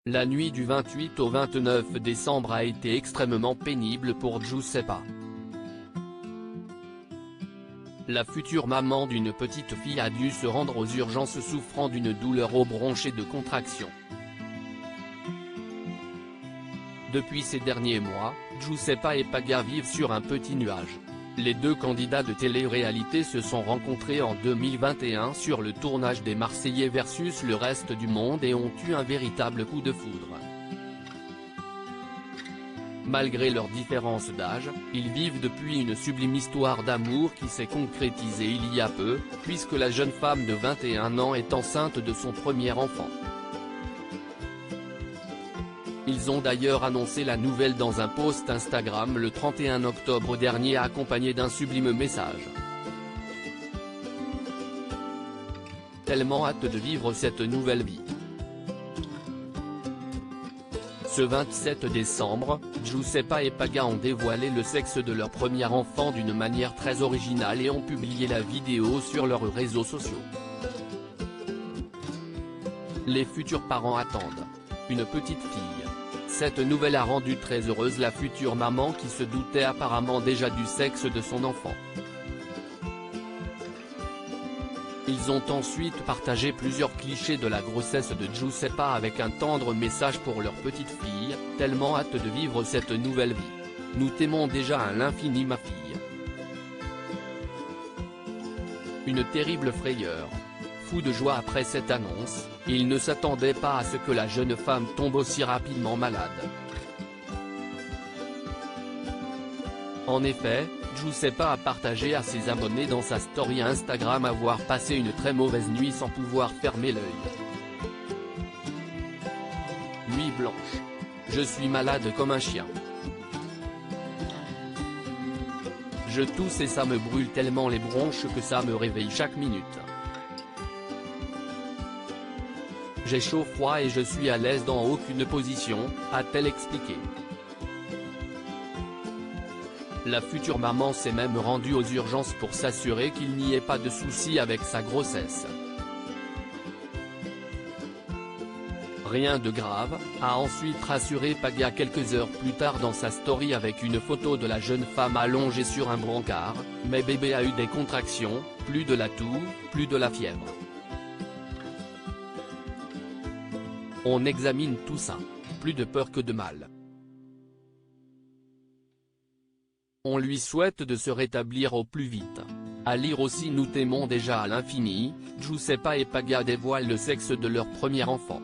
La nuit du 28 au 29 décembre a été extrêmement pénible pour Giuseppa. La future maman d'une petite fille a dû se rendre aux urgences souffrant d'une douleur au bronche et de contractions. Depuis ces derniers mois, Giuseppa et Paga vivent sur un petit nuage. Les deux candidats de télé-réalité se sont rencontrés en 2021 sur le tournage des Marseillais versus le reste du monde et ont eu un véritable coup de foudre. Malgré leurs différences d'âge, ils vivent depuis une sublime histoire d'amour qui s'est concrétisée il y a peu, puisque la jeune femme de 21 ans est enceinte de son premier enfant. Ils ont d'ailleurs annoncé la nouvelle dans un post Instagram le 31 octobre dernier accompagné d'un sublime message. Tellement hâte de vivre cette nouvelle vie. Ce 27 décembre, Giuseppa et Paga ont dévoilé le sexe de leur premier enfant d'une manière très originale et ont publié la vidéo sur leurs réseaux sociaux. Les futurs parents attendent une petite fille. Cette nouvelle a rendu très heureuse la future maman qui se doutait apparemment déjà du sexe de son enfant. Ils ont ensuite partagé plusieurs clichés de la grossesse de Giuseppa avec un tendre message pour leur petite fille, tellement hâte de vivre cette nouvelle vie. Nous t'aimons déjà à l'infini ma fille. Une terrible frayeur. Fou de joie après cette annonce, il ne s'attendait pas à ce que la jeune femme tombe aussi rapidement malade. En effet, Giuseppa a partagé à ses abonnés dans sa story Instagram avoir passé une très mauvaise nuit sans pouvoir fermer l'œil. Nuit blanche. Je suis malade comme un chien. Je tousse et ça me brûle tellement les bronches que ça me réveille chaque minute. J'ai chaud froid et je suis à l'aise dans aucune position, a-t-elle expliqué. La future maman s'est même rendue aux urgences pour s'assurer qu'il n'y ait pas de soucis avec sa grossesse. Rien de grave, a ensuite rassuré Paga quelques heures plus tard dans sa story avec une photo de la jeune femme allongée sur un brancard, mais bébé a eu des contractions, plus de la toux, plus de la fièvre. On examine tout ça. Plus de peur que de mal. On lui souhaite de se rétablir au plus vite. À lire aussi Nous t'aimons déjà à l'infini, Giuseppa et Paga dévoilent le sexe de leur premier enfant.